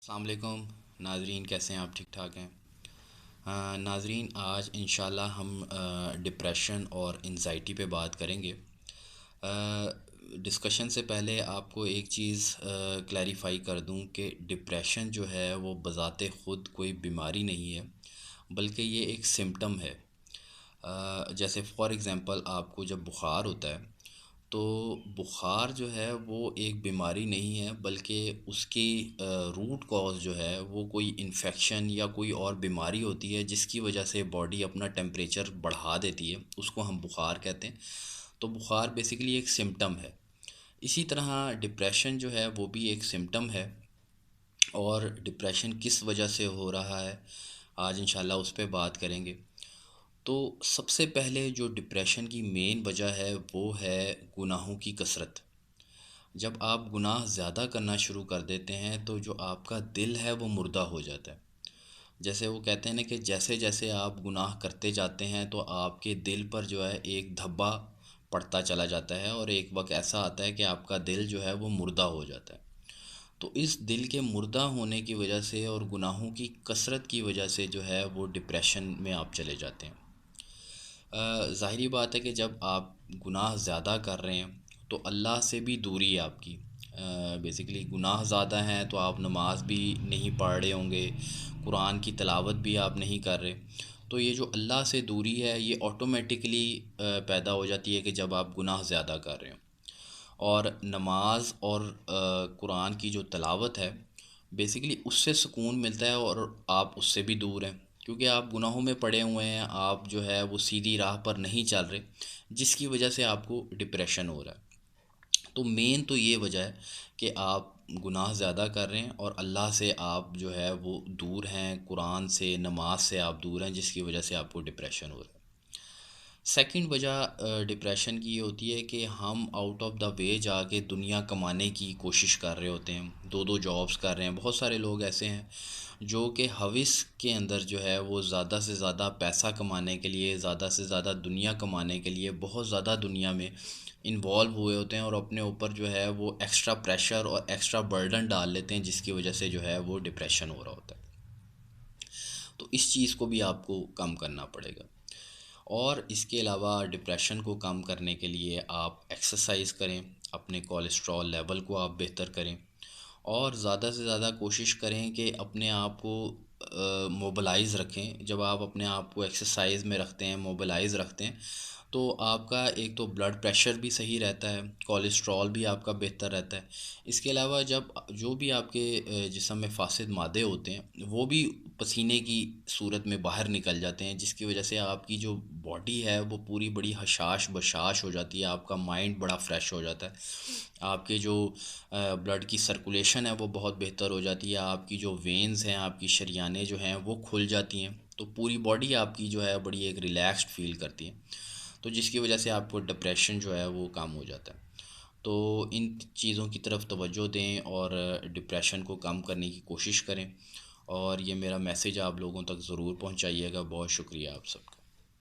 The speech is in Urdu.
السلام علیکم ناظرین، کیسے ہیں آپ؟ ٹھیک ٹھاک ہیں؟ ناظرین، آج انشاءاللہ ہم ڈپریشن اور انزائٹی پہ بات کریں گے۔ ڈسکشن سے پہلے آپ کو ایک چیز کلیریفائی کر دوں کہ ڈپریشن جو ہے وہ بذات خود کوئی بیماری نہیں ہے، بلکہ یہ ایک سمٹم ہے۔ جیسے فار ایگزامپل آپ کو جب بخار ہوتا ہے تو بخار جو ہے وہ ایک بیماری نہیں ہے، بلکہ اس کی روٹ کاز جو ہے وہ کوئی انفیکشن یا کوئی اور بیماری ہوتی ہے جس کی وجہ سے باڈی اپنا ٹیمپریچر بڑھا دیتی ہے، اس کو ہم بخار کہتے ہیں۔ تو بخار بیسیکلی ایک سمٹم ہے۔ اسی طرح ڈپریشن جو ہے وہ بھی ایک سمٹم ہے، اور ڈپریشن کس وجہ سے ہو رہا ہے آج انشاءاللہ اس پہ بات کریں گے۔ تو سب سے پہلے جو ڈپریشن کی مین وجہ ہے وہ ہے گناہوں کی کثرت۔ جب آپ گناہ زیادہ کرنا شروع کر دیتے ہیں تو جو آپ کا دل ہے وہ مردہ ہو جاتا ہے۔ جیسے وہ کہتے ہیں نا کہ جیسے جیسے آپ گناہ کرتے جاتے ہیں تو آپ کے دل پر جو ہے ایک دھبا پڑتا چلا جاتا ہے، اور ایک وقت ایسا آتا ہے کہ آپ کا دل جو ہے وہ مردہ ہو جاتا ہے۔ تو اس دل کے مردہ ہونے کی وجہ سے اور گناہوں کی کثرت کی وجہ سے جو ہے وہ ڈپریشن میں آپ چلے جاتے ہیں۔ ظاہری بات ہے کہ جب آپ گناہ زیادہ کر رہے ہیں تو اللہ سے بھی دوری ہے آپ کی۔ بیسیکلی گناہ زیادہ ہیں تو آپ نماز بھی نہیں پڑھ رہے ہوں گے، قرآن کی تلاوت بھی آپ نہیں کر رہے۔ تو یہ جو اللہ سے دوری ہے یہ آٹومیٹکلی پیدا ہو جاتی ہے کہ جب آپ گناہ زیادہ کر رہے ہوں۔ اور نماز اور قرآن کی جو تلاوت ہے، بیسیکلی اس سے سکون ملتا ہے، اور آپ اس سے بھی دور ہیں کیونکہ آپ گناہوں میں پڑے ہوئے ہیں، آپ جو ہے وہ سیدھی راہ پر نہیں چل رہے، جس کی وجہ سے آپ کو ڈپریشن ہو رہا ہے۔ تو مین تو یہ وجہ ہے کہ آپ گناہ زیادہ کر رہے ہیں اور اللہ سے آپ جو ہے وہ دور ہیں، قرآن سے نماز سے آپ دور ہیں، جس کی وجہ سے آپ کو ڈپریشن ہو رہا ہے۔ سیکنڈ وجہ ڈپریشن کی یہ ہوتی ہے کہ ہم آؤٹ آف دا وے جا کے دنیا کمانے کی کوشش کر رہے ہوتے ہیں، دو دو جابس کر رہے ہیں۔ بہت سارے لوگ ایسے ہیں جو کہ ہوس کے اندر جو ہے وہ زیادہ سے زیادہ پیسہ کمانے کے لیے، زیادہ سے زیادہ دنیا کمانے کے لیے بہت زیادہ دنیا میں انوالو ہوئے ہوتے ہیں، اور اپنے اوپر جو ہے وہ ایکسٹرا پریشر اور ایکسٹرا برڈن ڈال لیتے ہیں، جس کی وجہ سے جو ہے وہ ڈپریشن ہو رہا ہوتا ہے۔ تو اس چیز کو بھی آپ کو کم کرنا پڑے گا۔ اور اس کے علاوہ ڈپریشن کو کم کرنے کے لیے آپ ایکسرسائز کریں، اپنے کولیسٹرول لیول کو آپ بہتر کریں، اور زیادہ سے زیادہ کوشش کریں کہ اپنے آپ کو موبلائز رکھیں۔ جب آپ اپنے آپ کو ایکسرسائز میں رکھتے ہیں، موبلائز رکھتے ہیں، تو آپ کا ایک تو بلڈ پریشر بھی صحیح رہتا ہے، کولیسٹرول بھی آپ کا بہتر رہتا ہے۔ اس کے علاوہ جب جو بھی آپ کے جسم میں فاسد مادے ہوتے ہیں وہ بھی پسینے کی صورت میں باہر نکل جاتے ہیں، جس کی وجہ سے آپ کی جو باڈی ہے وہ پوری بڑی حشاش بشاش ہو جاتی ہے، آپ کا مائنڈ بڑا فریش ہو جاتا ہے، آپ کے جو بلڈ کی سرکولیشن ہے وہ بہت بہتر ہو جاتی ہے، آپ کی جو وینز ہیں، آپ کی شریانیں جو ہیں وہ کھل جاتی ہیں، تو پوری باڈی آپ کی جو ہے بڑی ایک ریلیکسڈ فیل کرتی ہے، تو جس کی وجہ سے آپ کو ڈپریشن جو ہے وہ کم ہو جاتا ہے۔ تو ان چیزوں کی طرف توجہ دیں اور ڈپریشن کو کم کرنے کی کوشش کریں، اور یہ میرا میسیج آپ لوگوں تک ضرور پہنچائیے گا۔ بہت شکریہ آپ سب کا۔